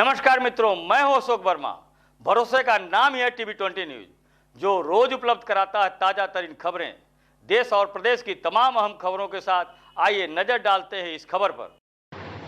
नमस्कार मित्रों, मैं हूं अशोक वर्मा। भरोसे का नाम ही है टीवी20 न्यूज, जो रोज उपलब्ध कराता है ताजा तरीन खबरें। देश और प्रदेश की तमाम अहम खबरों के साथ आइए नजर डालते हैं इस खबर पर।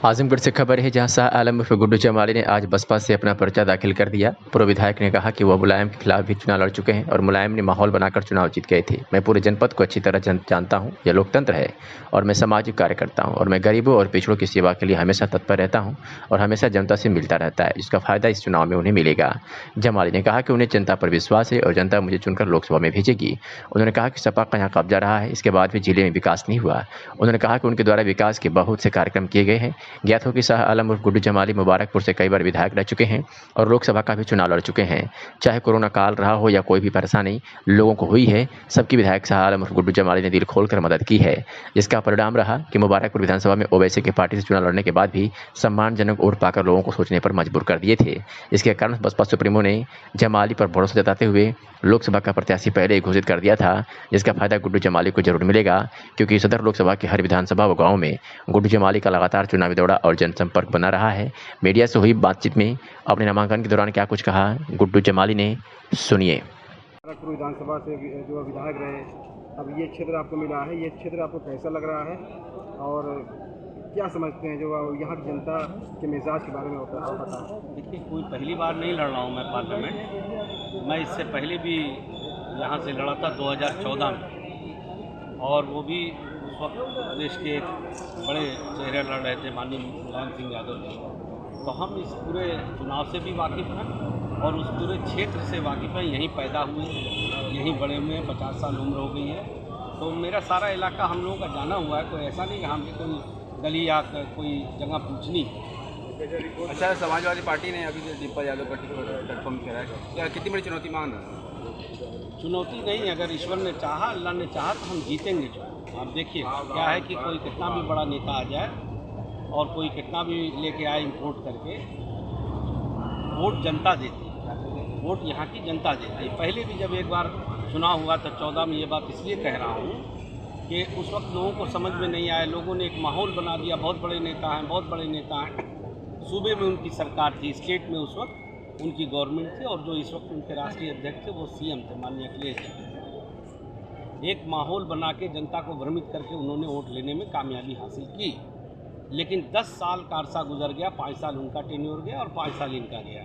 आजमगढ़ से खबर है, जहां शाह आलम उर्फ गुड्डू जमाली ने आज बसपा से अपना पर्चा दाखिल कर दिया। पूर्व विधायक ने कहा कि वह मुलायम के खिलाफ भी चुनाव लड़ चुके हैं और मुलायम ने माहौल बनाकर चुनाव जीत गए थे। मैं पूरे जनपद को अच्छी तरह जानता हूं, यह लोकतंत्र है और मैं सामाजिक कार्यकर्ता हूं और मैं गरीबों और पिछड़ों की सेवा के लिए हमेशा तत्पर रहता हूं और हमेशा जनता से मिलता रहता है, जिसका फायदा इस चुनाव में उन्हें मिलेगा। जमाली ने कहा कि उन्हें जनता पर विश्वास है और जनता मुझे चुनकर लोकसभा में भेजेगी। उन्होंने कहा कि सपा का यहाँ कब्जा रहा है, इसके बाद भी जिले में विकास नहीं हुआ। उन्होंने कहा कि उनके द्वारा विकास के बहुत से कार्यक्रम किए गए हैं। ज्ञात हो कि शाह आलम उर्फ गुड्डू जमाली मुबारकपुर से कई बार विधायक रह चुके हैं और लोकसभा का भी चुनाव लड़ चुके हैं। चाहे कोरोना काल रहा हो या कोई भी परेशानी लोगों को हुई है, सबकी विधायक शाह आलम उर्फ गुड्डू जमाली ने दिल खोलकर मदद की है, जिसका परिणाम रहा कि मुबारकपुर विधानसभा में ओवैसी की पार्टी से चुनाव लड़ने के बाद भी सम्मानजनक वोट पाकर लोगों को सोचने पर मजबूर कर दिए थे। इसके कारण बसपा सुप्रीमो ने जमाली पर भरोसा जताते हुए लोकसभा का प्रत्याशी पहले ही घोषित कर दिया था, जिसका फायदा गुड्डू जमाली को जरूर मिलेगा, क्योंकि सदर लोकसभा की हर विधानसभा व गाँव में गुड्डू जमाली का लगातार चुनावी दौरा और जनसंपर्क बना रहा है। मीडिया से हुई बातचीत में अपने नामांकन के दौरान क्या कुछ कहा गुड्डू जमाली ने, सुनिए। विधानसभा से जो विधायक रहे, अब ये क्षेत्र आपको मिला है, ये क्षेत्र आपको कैसा लग रहा है और क्या समझते हैं जो यहाँ की जनता के मिजाज के बारे में होता है, बताएं। देखिए, कोई पहली बार नहीं लड़ रहा हूँ मैं पार्लियामेंट। मैं इससे पहले भी यहाँ से लड़ा था 2014 में, और वो भी उस वक्त प्रदेश के बड़े चेहरे लड़ रहे थे, माननीय मुलायम सिंह यादव जी। तो हम इस पूरे चुनाव से भी वाकिफ़ हैं और उस पूरे क्षेत्र से वाकिफ़ हैं। यहीं पैदा हुए, यहीं बड़े हुए, 50 साल उम्र हो गई है, तो मेरा सारा इलाका हम लोगों का जाना हुआ है। कोई ऐसा नहीं कि हमसे कोई गली या कोई जगह पूछनी। अच्छा, समाजवादी पार्टी ने अभी दीपक यादव का टिकट कंफर्म किया है, क्या कितनी बड़ी चुनौती मान रहे हैं? चुनौती नहीं, अगर ईश्वर ने चाहा, अल्लाह ने चाहा तो हम जीतेंगे। आप देखिए क्या है कि कोई कितना भी बड़ा नेता आ जाए और कोई कितना भी लेके आए इम्पोर्ट करके, वोट जनता देती है, वोट यहाँ की जनता देती है। पहले भी जब एक बार चुनाव हुआ था 14 में, ये बात इसलिए कह रहा हूँ कि उस वक्त लोगों को समझ में नहीं आया, लोगों ने एक माहौल बना दिया, बहुत बड़े नेता हैं, बहुत बड़े नेता हैं। सूबे में उनकी सरकार थी, स्टेट में उस वक्त उनकी गवर्नमेंट थी, और जो इस वक्त उनके राष्ट्रीय अध्यक्ष थे वो सीएम थे, माननीय अखिलेश जी। एक माहौल बना के जनता को भ्रमित करके उन्होंने वोट लेने में कामयाबी हासिल की, लेकिन 10 साल का अरसा गुजर गया, 5 साल उनका टेन्योर गया और 5 साल इनका गया।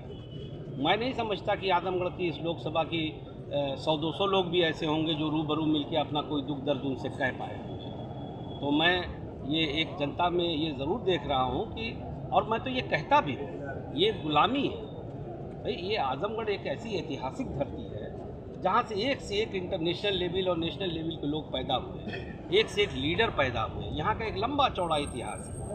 मैं नहीं समझता कि आजमगढ़ की इस लोकसभा की 100-200 लोग भी ऐसे होंगे जो रूबरू मिलकर अपना कोई दुख दर्द उनसे कह पाए। तो मैं ये एक जनता में ये ज़रूर देख रहा हूँ कि, और मैं तो ये कहता भी हूँ, ये गुलामी है भाई। ये आजमगढ़ एक ऐसी ऐतिहासिक धरती है जहाँ से एक इंटरनेशनल लेवल और नेशनल लेवल के लोग पैदा हुए, एक से एक लीडर पैदा हुए। यहाँ का एक लंबा चौड़ा इतिहास है।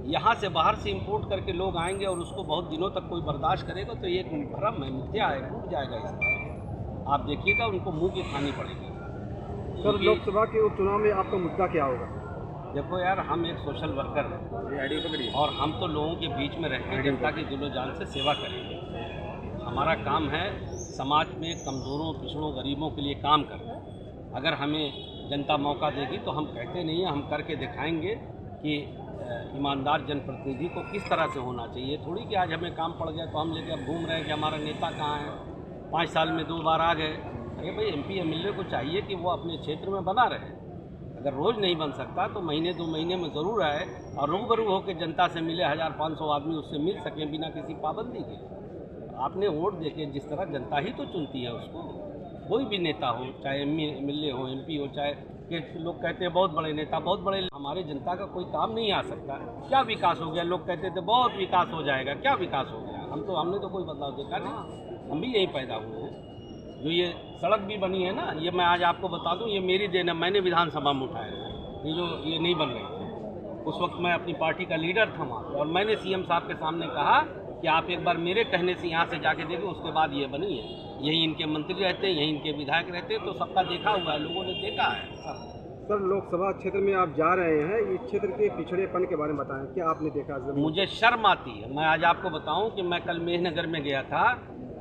यहाँ से बाहर से इंपोर्ट करके लोग आएंगे और उसको बहुत दिनों तक कोई बर्दाश्त करेगा तो ये एक भ्रम है, मिथ्या है, टूट जाएगा। इसका आप देखिएगा, उनको मुंह की खानी पड़ेगी। सर, लोकसभा के उपचुनाव में आपका मुद्दा क्या होगा? देखो यार, हम एक सोशल वर्कर हैं और हम तो लोगों के बीच में रहकर जनता की दिलो जान से सेवा करेंगे। हमारा काम है समाज में कमज़ोरों, पिछड़ों, गरीबों के लिए काम करना। अगर हमें जनता मौका देगी तो हम कहते नहीं हैं, हम करके दिखाएंगे कि ईमानदार जनप्रतिनिधि को किस तरह से होना चाहिए। थोड़ी कि आज हमें काम पड़ गया तो हम लेके अब घूम रहे हैं कि हमारा नेता कहाँ है, 5 साल में 2 बार आ गए। अरे भाई, MP MLA को चाहिए कि वो अपने क्षेत्र में बना रहे। अगर रोज़ नहीं बन सकता तो महीने 2 महीने में ज़रूर आए और रूबरू होकर जनता से मिले, 1000-500 आदमी उससे मिल सकें बिना किसी पाबंदी के। आपने वोट देके जिस तरह जनता ही तो चुनती है उसको। कोई भी नेता हो, चाहे MLA हो, MP हो, चाहे कि लोग कहते हैं बहुत बड़े नेता, बहुत बड़े, हमारे जनता का कोई काम नहीं आ सकता। क्या विकास हो गया? लोग कहते थे बहुत विकास हो जाएगा, क्या विकास हो गया? हमने तो कोई बदलाव देखा नहीं। हम भी यहीं पैदा हुए हैं। जो ये सड़क भी बनी है ना, ये मैं आज आपको बता दूं, ये मेरी देन है, मैंने विधानसभा में उठाया था। ये नहीं बन रही थी, उस वक्त मैं अपनी पार्टी का लीडर था वहाँ, और मैंने CM साहब के सामने कहा कि आप एक बार मेरे कहने से यहाँ से जाके देखिए, उसके बाद ये बनी है। यहीं इनके मंत्री रहते हैं, यहीं इनके विधायक रहते हैं, तो सबका देखा हुआ है, लोगों ने देखा है सब। सर, लोकसभा क्षेत्र में आप जा रहे हैं, इस क्षेत्र के पिछड़ेपन के बारे में बताएं, क्या आपने देखा? मुझे शर्म आती है। मैं आज आपको बताऊं कि मैं कल मेहनगर में गया था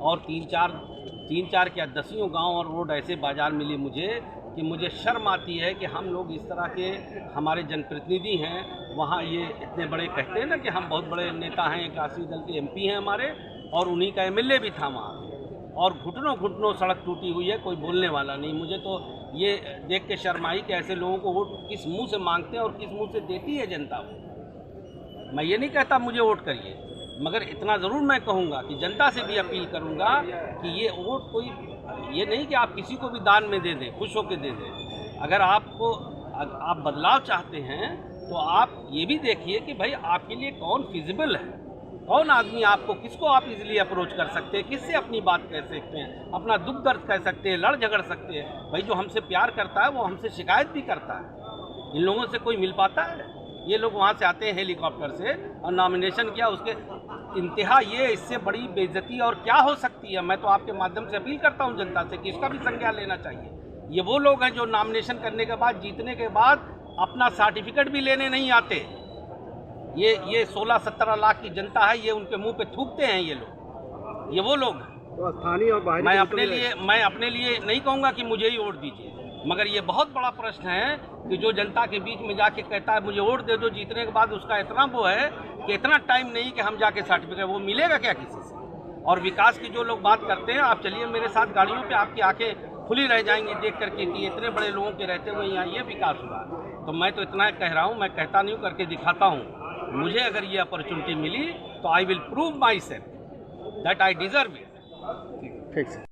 और 3-4 क्या 10 गांव और रोड ऐसे बाजार मिली मुझे कि मुझे शर्म आती है कि हम लोग इस तरह के हमारे जनप्रतिनिधि हैं वहाँ ये इतने बड़े कहते हैं ना कि हम बहुत बड़े नेता हैं, एक राष्ट्रीय दल के MP हैं हमारे, और उन्हीं का MLA भी था वहाँ, और घुटनों सड़क टूटी हुई है, कोई बोलने वाला नहीं। मुझे तो ये देख के शर्म आई कि ऐसे लोगों को वोट किस मुंह से मांगते हैं और किस मुंह से देती है जनता को। मैं ये नहीं कहता मुझे वोट करिए, मगर इतना ज़रूर मैं कहूँगा कि जनता से भी अपील करूँगा कि ये वोट कोई ये नहीं कि आप किसी को भी दान में दे दें, खुश होकर दे दें। अगर आप बदलाव चाहते हैं तो आप ये भी देखिए कि भाई आपके लिए कौन फिजिबल है, कौन आदमी आपको, किसको आप इजीली अप्रोच कर सकते हैं, किससे अपनी बात कह सकते हैं, अपना दुख दर्द कह सकते हैं, लड़ झगड़ सकते हैं। भाई जो हमसे प्यार करता है वो हमसे शिकायत भी करता है। इन लोगों से कोई मिल पाता है? ये लोग वहाँ से आते हैं हेलीकॉप्टर से और नॉमिनेशन किया, उसके इंतहा ये, इससे बड़ी बेइज्जती और क्या हो सकती है। मैं तो आपके माध्यम से अपील करता हूँ जनता से कि इसका भी संज्ञान लेना चाहिए। ये वो लोग हैं जो नॉमिनेशन करने के बाद, जीतने के बाद अपना सर्टिफिकेट भी लेने नहीं आते। ये 16-17 लाख की जनता है, ये उनके मुंह पे थूकते हैं ये लोग, ये वो लोग हैं। तो स्थानीय और बाहरी मैं अपने लिए नहीं कहूँगा कि मुझे ही वोट दीजिए, मगर ये बहुत बड़ा प्रश्न है कि जो जनता के बीच में जाके कहता है मुझे वोट दे दो, जीतने के बाद उसका इतना वो है कि इतना टाइम नहीं कि हम जाके सर्टिफिकेट, वो मिलेगा क्या किसी से? और विकास की जो लोग बात करते हैं, आप चलिए मेरे साथ गाड़ियों पे, आपकी आंखें खुली रह जाएंगी देख करके कि इतने बड़े लोगों के रहते हुए यहाँ ये विकास हुआ। तो मैं तो इतना कह रहा हूँ, मैं कहता नहीं हूँ, करके दिखाता हूँ। मुझे अगर ये अपॉर्चुनिटी मिली तो I will prove my self that I deserve it. ठीक है।